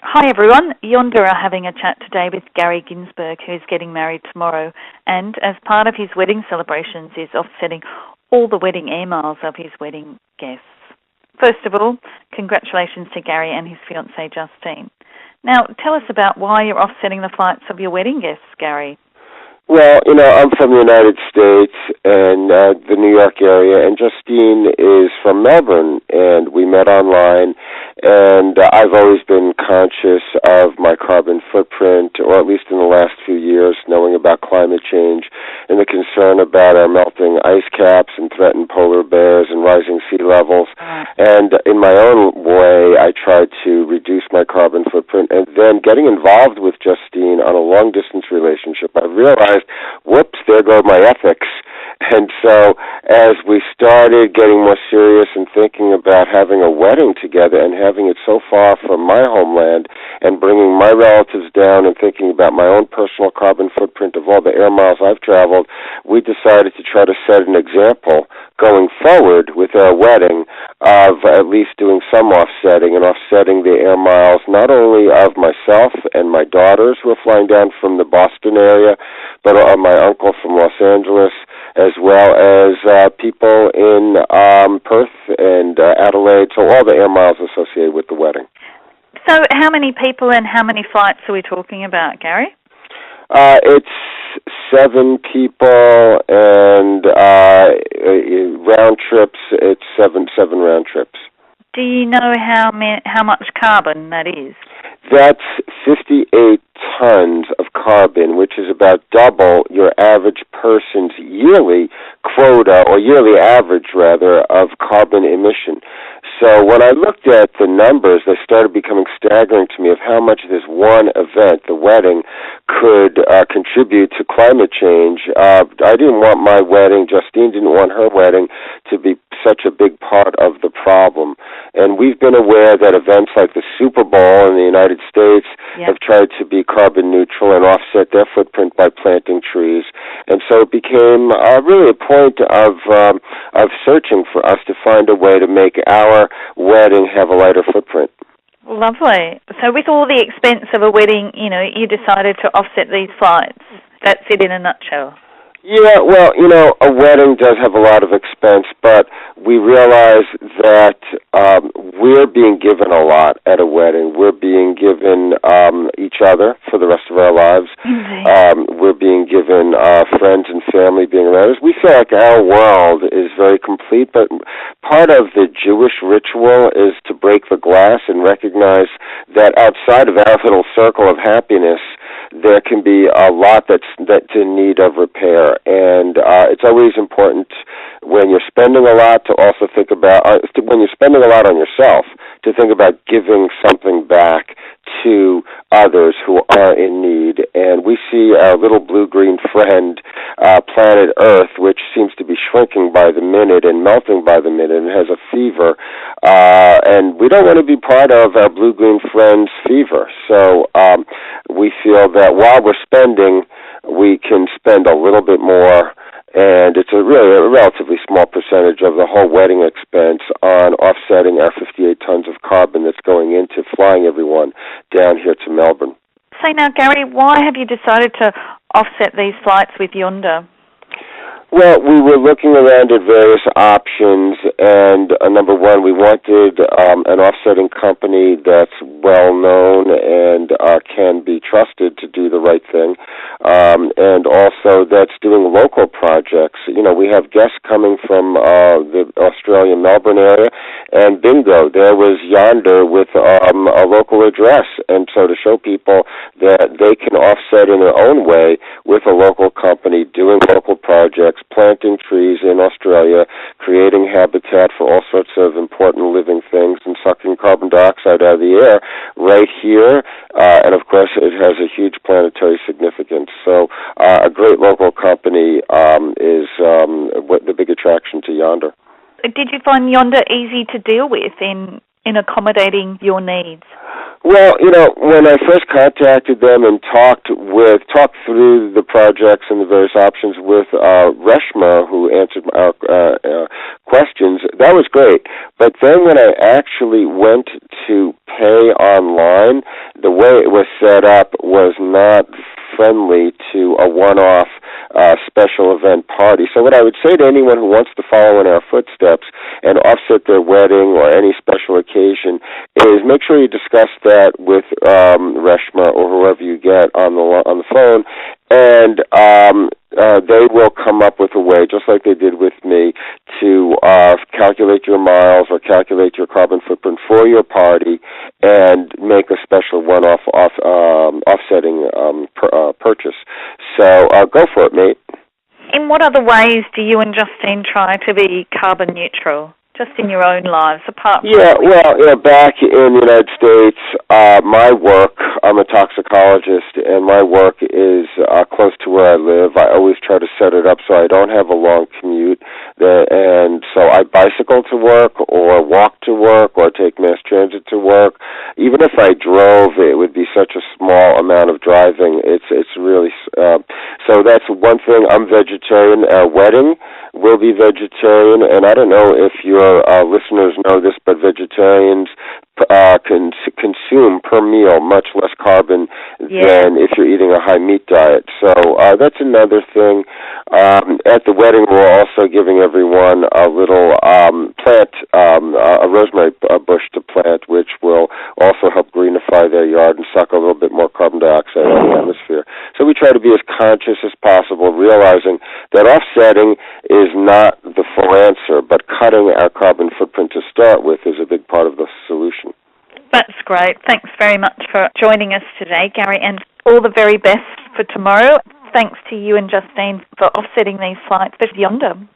Hi everyone, Yonderr are having a chat today with Gary Ginsberg, who's getting married tomorrow, and as part of his wedding celebrations is offsetting all the wedding air miles of his wedding guests. First of all, congratulations to Gary and his fiancée Justine. Now, tell us about why you're offsetting the flights of your wedding guests, Gary. Well, I'm from the United States and the New York area, and Justine is from Melbourne, and we met online, and I've always been conscious of my carbon footprint, or at least in the last few years, knowing about climate change and the concern about our melting ice caps and threatened polar bears and rising sea levels. And in my own way, I tried to reduce my carbon footprint, and then getting involved with Justine on a long-distance relationship, I realized, whoops, there go my ethics. And so as we started getting more serious and thinking about having a wedding together and having it so far from my homeland and bringing my relatives down and thinking about my own personal carbon footprint of all the air miles I've traveled, we decided to try to set an example going forward with our wedding of at least doing some offsetting and offsetting the air miles not only of myself and my daughters who are flying down from the Boston area, but my uncle from Los Angeles, as well as people in Perth and Adelaide, so all the air miles associated with the wedding. So how many people and how many flights are we talking about, Gary? It's 7 people, and round trips, it's seven round trips. Do you know how much carbon that is? That's 58 tons of carbon, which is about double your average person's yearly quota, or yearly average, rather, of carbon emission. So when I looked at the numbers, they started becoming staggering to me of how much this one event, the wedding, could contribute to climate change. I didn't want my wedding, Justine didn't want her wedding to be such a big part of the problem. And we've been aware that events like the Super Bowl in the United States have tried to be carbon neutral and offset their footprint by planting trees. And so it became really a point of searching for us to find a way to make our wedding have a lighter footprint. Lovely. So with all the expense of a wedding, you decided to offset these flights. That's it in a nutshell. Yeah, well, a wedding does have a lot of expense, but we realize that we're being given a lot at a wedding. We're being given each other for the rest of our lives. We're being given friends and family being around us. We feel like our world is very complete, but part of the Jewish ritual is to break the glass and recognize that outside of our little circle of happiness, there can be a lot that's in need of repair. And it's always important when you're spending a lot to also think about, when you're spending a lot on yourself, to think about giving something back to others who are in need. And we see our little blue-green friend, planet Earth, which seems to be shrinking by the minute and melting by the minute and has a fever. And we don't want to be part of our blue-green friend's fever. So we feel that while we're spending, we can spend a little bit more, and it's a relatively small percentage of the whole wedding expense on offsetting our 58 tons of carbon that's going into flying everyone down here to Melbourne. So now, Gary, why have you decided to offset these flights with Yonderr? Well, we were looking around at various options, and number one, we wanted an offsetting company that's well-known and can be trusted to do the right thing, and also that's doing local projects. We have guests coming from the Australian Melbourne area, and bingo, there was Yonderr with a local address, and so to show people that they can offset in their own way with a local company doing local projects, planting trees in Australia, creating habitat for all sorts of important living things, and sucking carbon dioxide out of the air right here. And, of course, it has a huge planetary significance. So a great local company is the big attraction to Yonderr. Did you find Yonderr easy to deal with in accommodating your needs? Well, when I first contacted them and talked through the projects and the various options with Reshma, who answered our questions, that was great. But then when I actually went to pay online, the way it was set up was not friendly to a one-off special event party. So what I would say to anyone who wants to follow in our footsteps and offset their wedding or any special occasion is make sure you discuss that with Reshma or whoever you get on the phone, and they will come up with a way, just like they did with me, to calculate your miles or calculate your carbon footprint for your party and make a special one-off offsetting purchase. So go for it, mate. In what other ways do you and Justine try to be carbon neutral, just in your own lives, apart from... Yeah, well, back in the United States, my work, I'm a toxicologist, and my work is close to where I live. I always try to set it up so I don't have a long commute, and so I bicycle to work or walk to work or take mass transit to work. Even if I drove, it would be such a small amount of driving. It's really... so that's one thing. I'm vegetarian. Our wedding will be vegetarian, and I don't know if your listeners know this, but vegetarians can consume per meal much less carbon than if you're eating a high meat diet. So that's another thing. At the wedding, we're also giving everyone a little plant, a rosemary bush to plant, which will also help greenify their yard and suck a little bit more carbon dioxide out of the atmosphere. So we try to be as conscious as possible, realizing that offsetting is not the full answer, but cutting our carbon footprint to start with is a big part of the solution. That's great. Thanks very much for joining us today, Gary, and all the very best for tomorrow. Thanks to you and Justine for offsetting these flights for Yonderr.